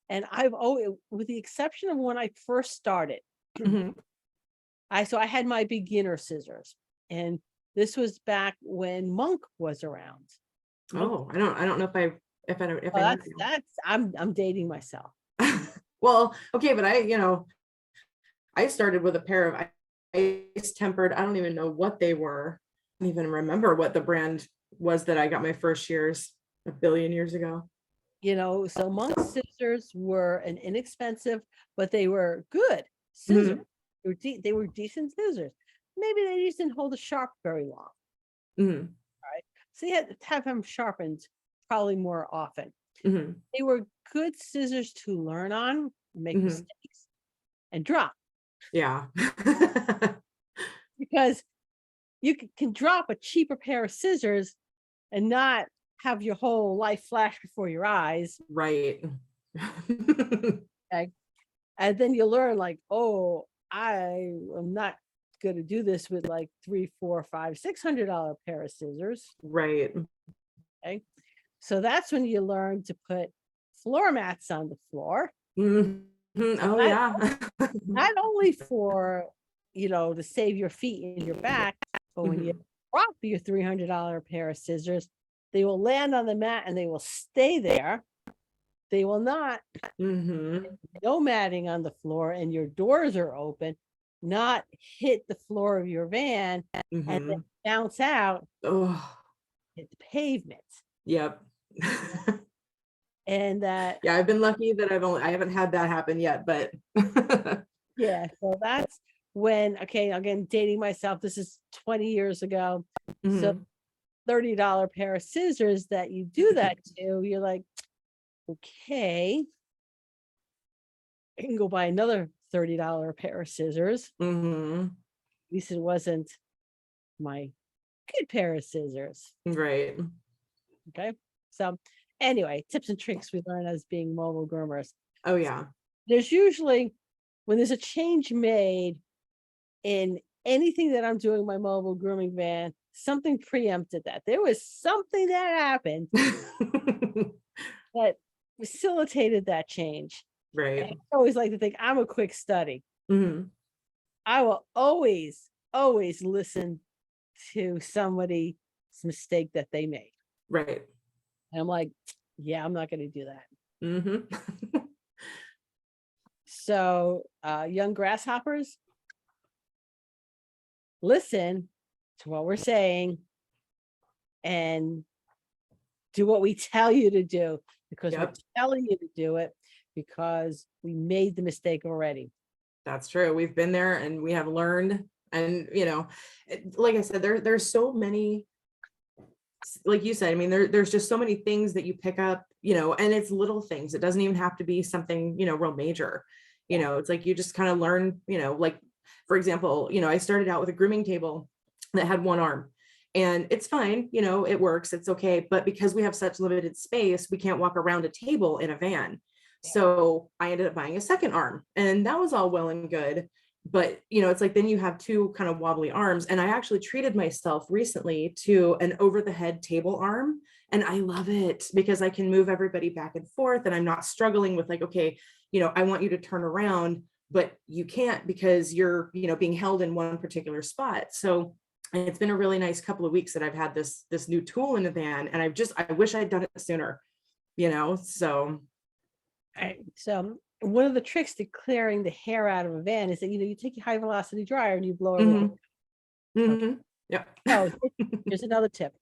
Speaker 1: And I've always, with the exception of when I first started,
Speaker 2: Hmm.
Speaker 1: I had my beginner scissors, and this was back when Monk was around. Monk,
Speaker 2: Oh, I don't know if I
Speaker 1: well,
Speaker 2: know
Speaker 1: that's I'm dating myself.
Speaker 2: you. Well, okay, but I started with a pair of ice tempered. I don't even know what they were. I don't even remember what the brand was that I got my first shears a billion years ago.
Speaker 1: So Monk scissors were an inexpensive, but they were good scissors.
Speaker 2: Hmm.
Speaker 1: They were decent scissors. Maybe they just didn't hold the sharp very long.
Speaker 2: Hmm.
Speaker 1: Right. So you had to have them sharpened probably more often.
Speaker 2: Hmm.
Speaker 1: They were good scissors to learn on, make
Speaker 2: Hmm.
Speaker 1: mistakes, and drop
Speaker 2: Yeah.
Speaker 1: because you can drop a cheaper pair of scissors and not have your whole life flash before your eyes.
Speaker 2: Right.
Speaker 1: Okay. And then you learn like, oh, I am not going to do this with like $300, $400, $500, $600 pair of scissors.
Speaker 2: Right.
Speaker 1: Okay. So that's when you learn to put floor mats on the floor.
Speaker 2: Mhm. Oh
Speaker 1: Not,
Speaker 2: yeah.
Speaker 1: not only for, to save your feet and your back, but when you
Speaker 2: Mhm.
Speaker 1: drop your $300 pair of scissors, they will land on the mat and they will stay there. They will not,
Speaker 2: Mhm.
Speaker 1: no matting on the floor, and your doors are open, not hit the floor of your van and then
Speaker 2: Mhm.
Speaker 1: bounce out,
Speaker 2: Oh,
Speaker 1: hit the pavement.
Speaker 2: yep.
Speaker 1: And that,
Speaker 2: Yeah, I've been lucky that I haven't had that happen yet, but
Speaker 1: yeah, so that's when, okay, again, dating myself, this is 20 years ago. So
Speaker 2: Mhm.
Speaker 1: $30 pair of scissors that you do that to, you're like, okay, I can go buy another $30 pair of scissors.
Speaker 2: Mhm.
Speaker 1: At least it wasn't my good pair of scissors.
Speaker 2: Right.
Speaker 1: Okay. So anyway, tips and tricks we learn as being mobile groomers.
Speaker 2: Oh yeah.
Speaker 1: There's usually, when there's a change made in anything that I'm doing in my mobile grooming van, something preempted that. There was something that happened that facilitated that change. And
Speaker 2: Right.
Speaker 1: I always like to think I'm a quick study.
Speaker 2: Mhm.
Speaker 1: I will always listen to somebody's mistake that they made.
Speaker 2: Right.
Speaker 1: And I'm like, yeah, I'm not going to do that.
Speaker 2: Mhm.
Speaker 1: So, young grasshoppers, listen to what we're saying and do what we tell you to do, because we're
Speaker 2: Yep.
Speaker 1: telling you to do it because we made the mistake already.
Speaker 2: That's true. We've been there and we have learned. And like I said, there's so many, like you said, I mean, there's just so many things that you pick up, and it's little things. It doesn't even have to be something, real major.
Speaker 1: Yeah.
Speaker 2: It's like you just kind of learn, like, for example, I started out with a grooming table that had one arm. And it's fine, it works, it's okay. But because we have such limited space, we can't walk around a table in a van. So I ended up buying a second arm, and that was all well and good. But it's like then you have two kind of wobbly arms. And I actually treated myself recently to an over the head table arm. And I love it because I can move everybody back and forth, and I'm not struggling with like, okay, I want you to turn around, but you can't because you're, being held in one particular spot. So it's been a really nice couple of weeks that I've had this new tool in the van, and I wish I'd done it sooner, so.
Speaker 1: So one of the tricks to clearing the hair out of a van is that, you take your high velocity dryer and you blow everything.
Speaker 2: Mhm.
Speaker 1: Okay.
Speaker 2: Mhm. Yep.
Speaker 1: So here's another tip.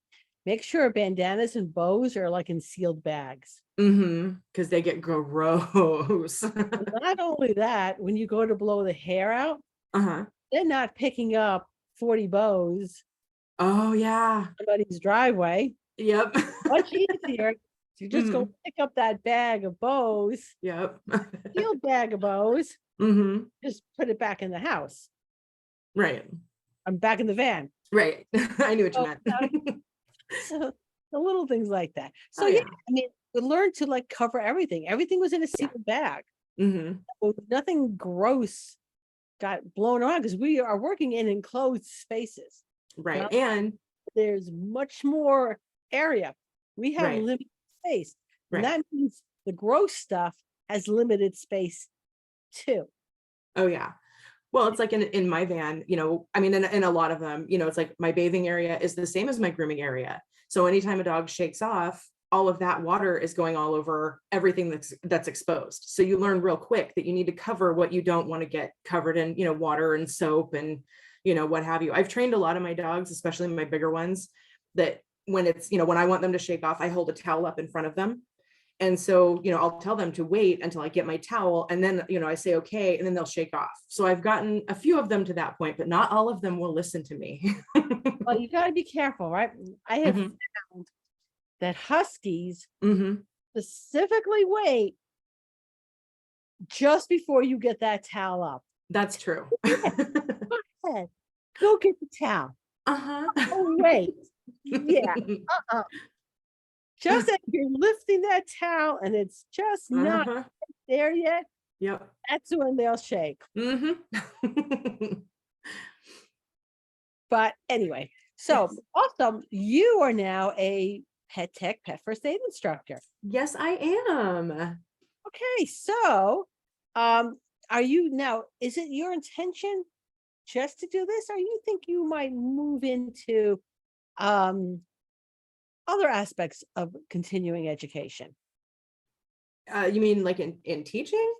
Speaker 1: Make sure bandanas and bows are like in sealed bags.
Speaker 2: Because they get gross.
Speaker 1: Not only that, when you go to blow the hair out,
Speaker 2: Uh-huh.
Speaker 1: they're not picking up 40 bows
Speaker 2: Oh yeah.
Speaker 1: in somebody's driveway.
Speaker 2: Yep.
Speaker 1: Much easier to just go
Speaker 2: Mhm.
Speaker 1: pick up that bag of bows,
Speaker 2: Yep.
Speaker 1: sealed bag of bows,
Speaker 2: Mhm.
Speaker 1: just put it back in the house.
Speaker 2: Right.
Speaker 1: I'm back in the van.
Speaker 2: Right. I knew what you
Speaker 1: So,
Speaker 2: meant.
Speaker 1: so the little things like that. So
Speaker 2: Oh
Speaker 1: yeah,
Speaker 2: yeah.
Speaker 1: I mean, we learned to like cover everything. Everything was in a
Speaker 2: Yeah.
Speaker 1: sealed bag.
Speaker 2: Mhm.
Speaker 1: So nothing gross got blown around because we are working in enclosed spaces.
Speaker 2: Right.
Speaker 1: Now
Speaker 2: And
Speaker 1: there's much more area. We have
Speaker 2: right.
Speaker 1: limited space, and
Speaker 2: Right.
Speaker 1: that means the gross stuff has limited space too.
Speaker 2: Oh yeah. Well, it's like in my van, I mean, in a lot of them, it's like my bathing area is the same as my grooming area. So anytime a dog shakes off, all of that water is going all over everything that's exposed. So you learn real quick that you need to cover what you don't want to get covered in, water and soap and, what have you. I've trained a lot of my dogs, especially my bigger ones, that when it's, when I want them to shake off, I hold a towel up in front of them. And so, I'll tell them to wait until I get my towel, and then, I say, okay, and then they'll shake off. So I've gotten a few of them to that point, but not all of them will listen to me.
Speaker 1: Well, you got to be careful, right? I have
Speaker 2: Mhm.
Speaker 1: found that huskies
Speaker 2: Mhm.
Speaker 1: specifically wait just before you get that towel up.
Speaker 2: That's true.
Speaker 1: Yeah, go ahead, go get the towel.
Speaker 2: Uh-huh.
Speaker 1: Oh, wait. Yeah. Uh-uh. just as you're lifting that towel and it's just not
Speaker 2: Uh-huh.
Speaker 1: there yet,
Speaker 2: Yep.
Speaker 1: that's when they'll shake.
Speaker 2: Mm-hmm.
Speaker 1: But anyway, so
Speaker 2: Yes.
Speaker 1: awesome. You are now a pet tech, pet first aid instructor.
Speaker 2: Yes, I am.
Speaker 1: Okay, so are you now, is it your intention just to do this, or you think you might move into um other aspects of continuing education?
Speaker 2: You mean like in teaching?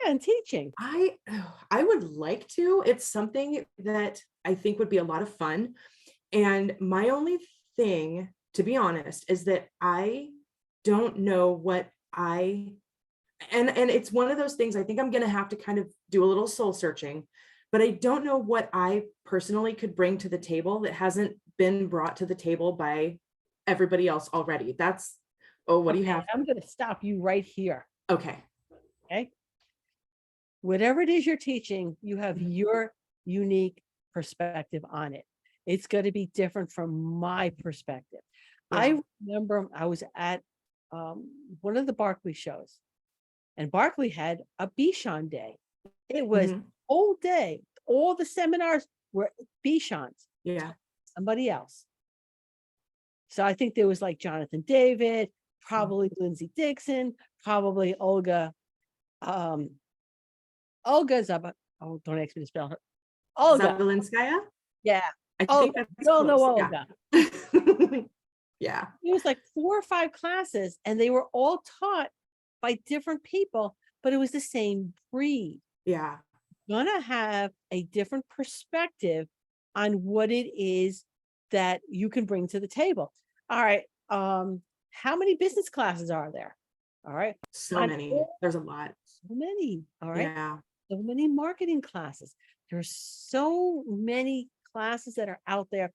Speaker 1: Yeah, and teaching.
Speaker 2: I would like to. It's something that I think would be a lot of fun. And my only thing, to be honest, is that I don't know what I and it's one of those things I think I'm going to have to kind of do a little soul searching, but I don't know what I personally could bring to the table that hasn't been brought to the table by everybody else already. That's, oh, what do you
Speaker 1: Okay,
Speaker 2: have?
Speaker 1: I'm going to stop you right here.
Speaker 2: Okay.
Speaker 1: Okay. Whatever it is you're teaching, you have
Speaker 2: Mhm.
Speaker 1: your unique perspective on it. It's going to be different from my perspective.
Speaker 2: Yeah.
Speaker 1: I remember I was at one of the Barkley shows, and Barkley had a Bichon day. It was
Speaker 2: Mhm.
Speaker 1: whole day. All the seminars were Bichons,
Speaker 2: Yeah.
Speaker 1: somebody else. So I think there was like Jonathan David,
Speaker 2: Mhm.
Speaker 1: probably Lindsay Dixon, probably Olga. Olga's up. Oh, don't ask me to spell her. Olga.
Speaker 2: Zavalinskaya?
Speaker 1: Yeah.
Speaker 2: I think
Speaker 1: Olga.
Speaker 2: that's
Speaker 1: You all know
Speaker 2: close. Yeah.
Speaker 1: Olga.
Speaker 2: Yeah.
Speaker 1: It was like 4 or 5 classes, and they were all taught by different people, but it was the same breed.
Speaker 2: Yeah.
Speaker 1: Gonna have a different perspective on what it is that you can bring to the table. All right. How many business classes are there? All right.
Speaker 2: So
Speaker 1: On
Speaker 2: many.
Speaker 1: all,
Speaker 2: There's a lot.
Speaker 1: so many. All right.
Speaker 2: Yeah.
Speaker 1: So many marketing classes. There's so many classes that are out there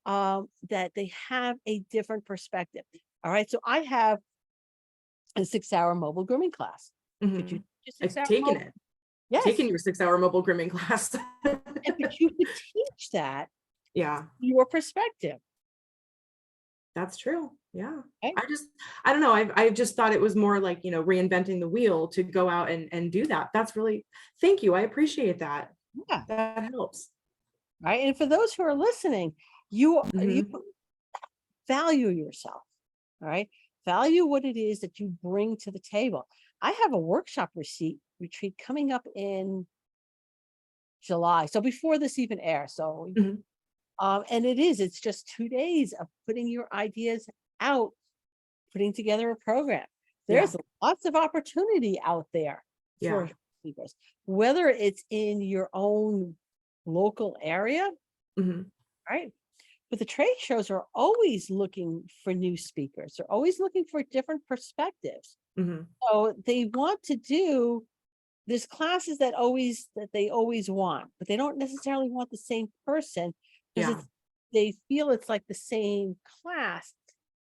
Speaker 1: that they have a different perspective. All right. So I have a 6-hour mobile grooming class. Could you
Speaker 2: Mhm.
Speaker 1: teach a
Speaker 2: I've
Speaker 1: 6-hour
Speaker 2: taken
Speaker 1: mobile?
Speaker 2: it.
Speaker 1: Yes.
Speaker 2: Taken your 6-hour mobile grooming class.
Speaker 1: But you could teach that
Speaker 2: Yeah,
Speaker 1: your perspective.
Speaker 2: that's true. Yeah.
Speaker 1: Okay.
Speaker 2: I don't know. I just thought it was more like, reinventing the wheel to go out and do that. That's really, thank you. I appreciate that.
Speaker 1: Yeah.
Speaker 2: That helps.
Speaker 1: Right. And for those who are listening, you
Speaker 2: Mhm.
Speaker 1: value yourself. All right. Value what it is that you bring to the table. I have a workshop retreat coming up in July. So before this even airs. So
Speaker 2: Mhm.
Speaker 1: and it's just 2 days of putting your ideas out, putting together a program.
Speaker 2: Yeah.
Speaker 1: There's lots of opportunity out there
Speaker 2: Yeah.
Speaker 1: for speakers, whether it's in your own local area,
Speaker 2: Mhm.
Speaker 1: right? But the trade shows are always looking for new speakers. They're always looking for different perspectives.
Speaker 2: Mhm.
Speaker 1: So they want to do there's classes that they always want, but they don't necessarily want the same person because
Speaker 2: Yeah.
Speaker 1: it's they feel it's like the same class,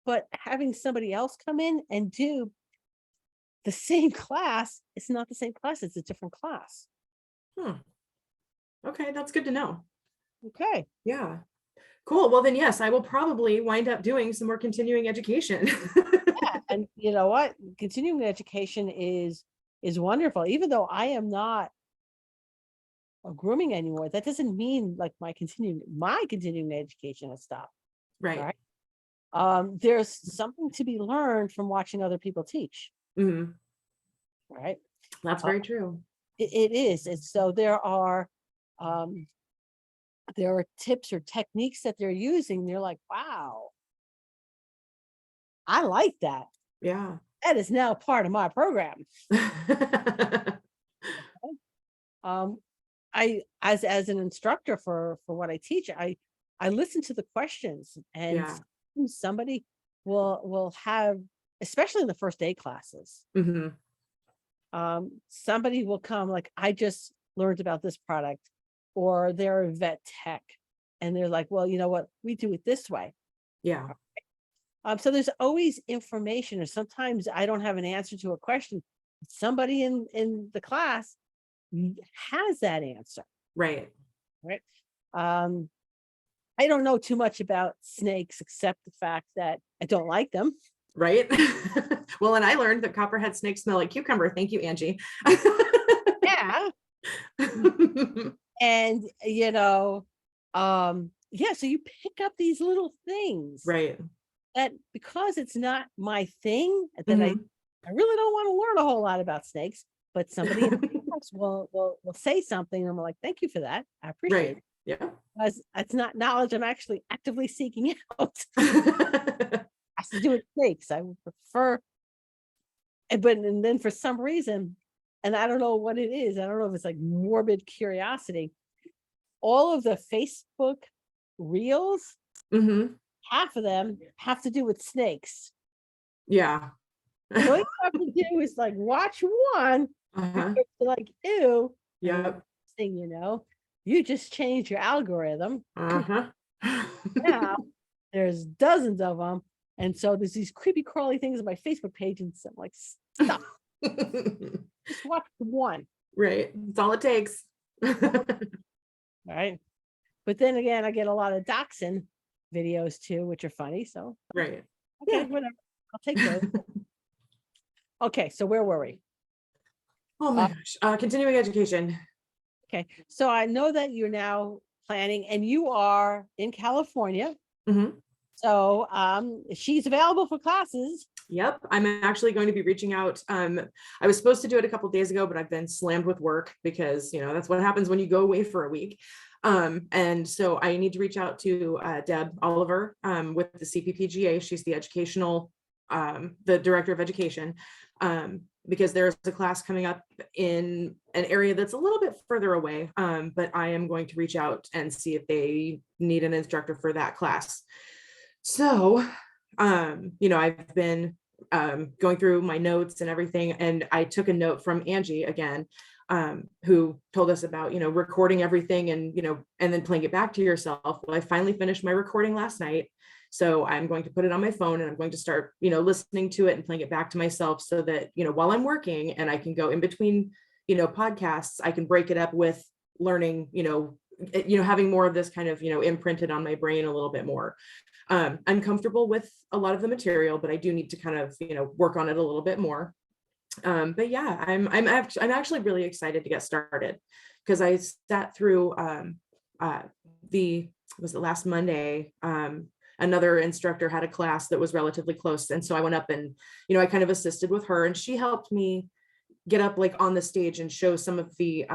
Speaker 1: but having somebody else come in and do the same class, it's not the same class, it's a different class.
Speaker 2: Hmm. Okay, that's good to know.
Speaker 1: Okay.
Speaker 2: Yeah. Cool. Well, then, yes, I will probably wind up doing some more continuing education.
Speaker 1: And you know what? Continuing education is wonderful. Even though I am not a grooming anymore, that doesn't mean like my continuing education has stopped. All
Speaker 2: Right.
Speaker 1: right. There's something to be learned from watching other people teach.
Speaker 2: Mhm.
Speaker 1: All right.
Speaker 2: That's
Speaker 1: Uh,
Speaker 2: very true.
Speaker 1: it is. And so um, there are tips or techniques that they're using. They're like, wow, I like that.
Speaker 2: Yeah.
Speaker 1: That is now part of my program. Um, as an instructor for what I teach, I listen to the questions and
Speaker 2: Yeah.
Speaker 1: somebody will have, especially in the first aid classes,
Speaker 2: Mhm.
Speaker 1: somebody will come like, I just learned about this product, or they're a vet tech, and they're like, well, you know what, we do it this way.
Speaker 2: Yeah.
Speaker 1: So there's always information, or sometimes I don't have an answer to a question. Somebody in the class has that answer,
Speaker 2: Right.
Speaker 1: right? Um, I don't know too much about snakes except the fact that I don't like them.
Speaker 2: Right. Well, and I learned that copperhead snakes smell like cucumber. Thank you, Angie.
Speaker 1: Yeah. And, yeah, so you pick up these little things
Speaker 2: Right.
Speaker 1: that, because it's not my thing, that I
Speaker 2: Mhm.
Speaker 1: really don't want to learn a whole lot about snakes, but somebody in the house will say something, and I'm like, thank you for that. I appreciate
Speaker 2: Right.
Speaker 1: it.
Speaker 2: Yeah.
Speaker 1: Because it's not knowledge I'm actually actively seeking out. Has to do with snakes. I would prefer, and then for some reason, and I don't know what it is. I don't know if it's like morbid curiosity. All of the Facebook reels,
Speaker 2: Hmm.
Speaker 1: half of them have to do with snakes.
Speaker 2: Yeah.
Speaker 1: And all you have to do is like watch one,
Speaker 2: Uh-huh.
Speaker 1: because you're like, ew. And the
Speaker 2: Yep.
Speaker 1: next thing you know, you just change your algorithm.
Speaker 2: Uh-huh.
Speaker 1: Now there's dozens of them. And so there's these creepy crawly things on my Facebook page, and so I'm like, stop, just watch one.
Speaker 2: Right. That's all it takes.
Speaker 1: All right. But then again, I get a lot of dachshund videos too, which are funny. So
Speaker 2: Right.
Speaker 1: okay,
Speaker 2: Yeah.
Speaker 1: whatever. I'll take those. Okay, so where were we?
Speaker 2: Oh my
Speaker 1: Uh,
Speaker 2: gosh. Continuing education.
Speaker 1: okay, so I know that you're now planning, and you are in California.
Speaker 2: Mhm.
Speaker 1: So she's available for classes.
Speaker 2: Yep, I'm actually going to be reaching out. I was supposed to do it a couple days ago, but I've been slammed with work because, that's what happens when you go away for a week. And so I need to reach out to Deb Oliver with the CPPGA. She's the the director of education, because there's a class coming up in an area that's a little bit further away. But I am going to reach out and see if they need an instructor for that class. So, I've been going through my notes and everything, and I took a note from Angie again, who told us about, recording everything and, and then playing it back to yourself. Well, I finally finished my recording last night. So I'm going to put it on my phone, and I'm going to start, listening to it and playing it back to myself so that, while I'm working and I can go in between, podcasts, I can break it up with learning, having more of this kind of, imprinted on my brain a little bit more. I'm comfortable with a lot of the material, but I do need to kind of, work on it a little bit more. But yeah, I'm actually really excited to get started, because I sat through uh, the was it last Monday. Another instructor had a class that was relatively close, and so I went up and, I kind of assisted with her, and she helped me get up like on the stage and show some of the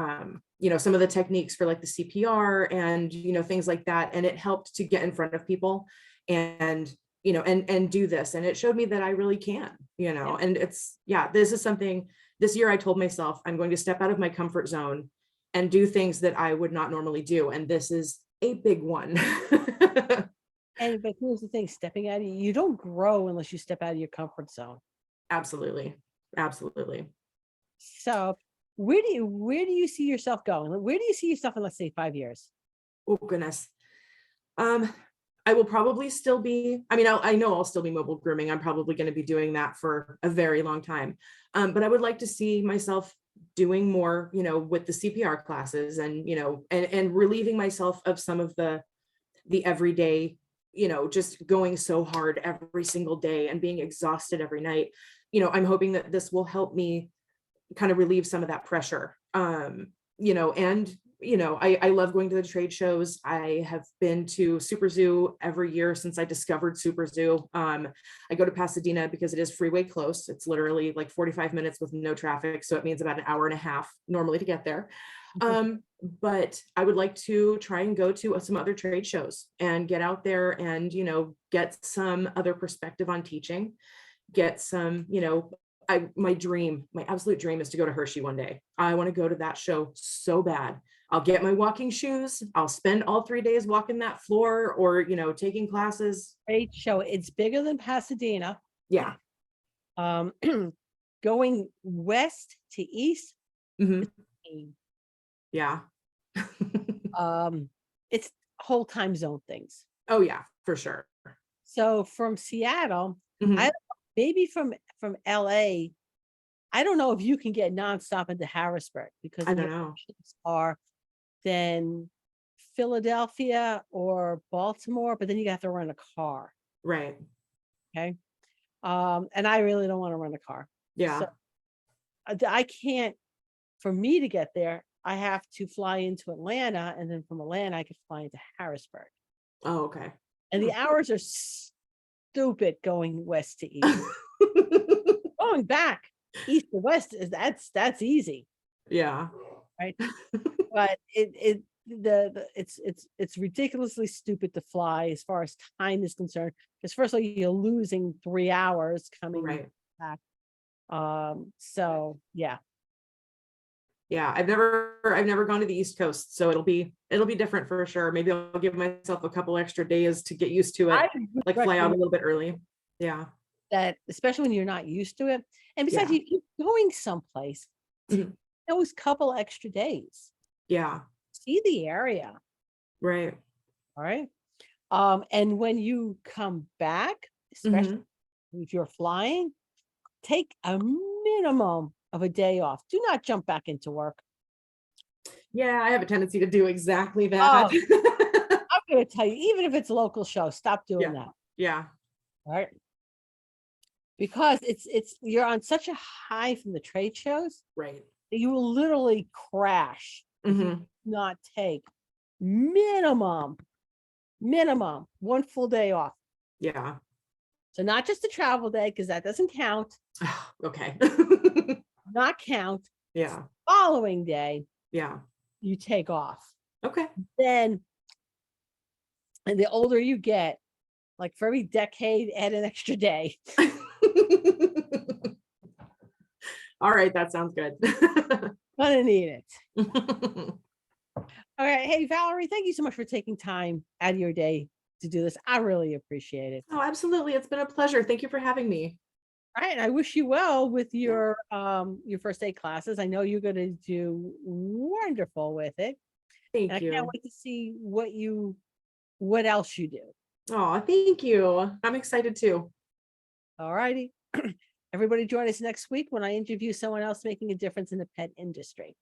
Speaker 2: some of the techniques for like the CPR and things like that, and it helped to get in front of people and and do this, and it showed me that I really can,
Speaker 1: Yeah.
Speaker 2: and this is something. This year I told myself I'm going to step out of my comfort zone and do things that I would not normally do, and this is a big one.
Speaker 1: And but here's the thing, stepping out of you don't grow unless you step out of your comfort zone.
Speaker 2: Absolutely. Absolutely.
Speaker 1: So where do you see yourself going? Where do you see yourself in, let's say, 5 years?
Speaker 2: Oh goodness. Um, I will probably still be, I know I'll still be mobile grooming. I'm probably going to be doing that for a very long time. But I would like to see myself doing more, with the CPR classes and, and relieving myself of some of the everyday, just going so hard every single day and being exhausted every night. I'm hoping that this will help me kind of relieve some of that pressure. And I love going to the trade shows. I have been to Super Zoo every year since I discovered Super Zoo. I go to Pasadena because it is freeway close. It's literally like 45 minutes with no traffic. So it means about an hour and a half normally to get there. But I would like to try and go to some other trade shows and get out there and, get some other perspective on teaching, get some, my absolute dream is to go to Hershey one day. I want to go to that show so bad. I'll get my walking shoes. I'll spend all 3 days walking that floor or, taking classes.
Speaker 1: Great show. It's bigger than Pasadena.
Speaker 2: Yeah.
Speaker 1: Um, going west to east.
Speaker 2: Mhm. Yeah.
Speaker 1: It's whole time zone things.
Speaker 2: Oh yeah, for sure.
Speaker 1: So from Seattle, I
Speaker 2: Mhm.
Speaker 1: maybe from LA, I don't know if you can get nonstop into Harrisburg, because
Speaker 2: I
Speaker 1: then
Speaker 2: don't
Speaker 1: the
Speaker 2: know.
Speaker 1: options are then Philadelphia or Baltimore, but then you have to rent a car.
Speaker 2: Right.
Speaker 1: Okay. And I really don't want to rent a car.
Speaker 2: Yeah.
Speaker 1: So I can't, for me to get there, I have to fly into Atlanta, and then from Atlanta, I could fly into Harrisburg.
Speaker 2: Oh, okay.
Speaker 1: And the hours are stupid going west to east. Going back east to west is that's easy,
Speaker 2: Yeah.
Speaker 1: right? But it's ridiculously stupid to fly as far as time is concerned. Because first of all, you're losing 3 hours coming
Speaker 2: Right.
Speaker 1: back. So yeah.
Speaker 2: Yeah, I've never gone to the East Coast, so it'll be different for sure. Maybe I'll give myself a couple extra days to get used to
Speaker 1: I
Speaker 2: it,
Speaker 1: would
Speaker 2: like fly out a
Speaker 1: recommend
Speaker 2: little bit early. Yeah.
Speaker 1: that, especially when you're not used to it. And besides,
Speaker 2: Yeah.
Speaker 1: you're going someplace,
Speaker 2: Mhm.
Speaker 1: those couple extra days,
Speaker 2: Yeah.
Speaker 1: see the area,
Speaker 2: Right.
Speaker 1: all right? And when you come back, especially
Speaker 2: Mhm.
Speaker 1: if you're flying, take a minimum of a day off. Do not jump back into work.
Speaker 2: Yeah, I have a tendency to do exactly that.
Speaker 1: Oh, I'm gonna tell you, even if it's a local show, stop doing
Speaker 2: Yeah.
Speaker 1: that.
Speaker 2: Yeah.
Speaker 1: All right. Because it's you're on such a high from the trade shows
Speaker 2: Right.
Speaker 1: that you will literally crash if you
Speaker 2: Mhm.
Speaker 1: do not take minimum, minimum 1 full day off.
Speaker 2: Yeah.
Speaker 1: So not just a travel day, because that doesn't count,
Speaker 2: Okay.
Speaker 1: not count.
Speaker 2: Yeah.
Speaker 1: Following day,
Speaker 2: Yeah.
Speaker 1: you take off.
Speaker 2: Okay.
Speaker 1: Then, and the older you get, like for every decade, add an extra day.
Speaker 2: All right, that sounds good.
Speaker 1: Gonna need it. All right. Hey, Valerie, thank you so much for taking time out of your day to do this. I really appreciate it.
Speaker 2: Oh, absolutely. It's been a pleasure. Thank you for having me.
Speaker 1: All right. I wish you well with
Speaker 2: Yeah.
Speaker 1: your first aid classes. I know you're gonna do wonderful with it. And I
Speaker 2: Thank
Speaker 1: can't
Speaker 2: you.
Speaker 1: wait to see what else you do.
Speaker 2: Oh, thank you. I'm excited too.
Speaker 1: All righty. Everybody join us next week when I interview someone else making a difference in the pet industry.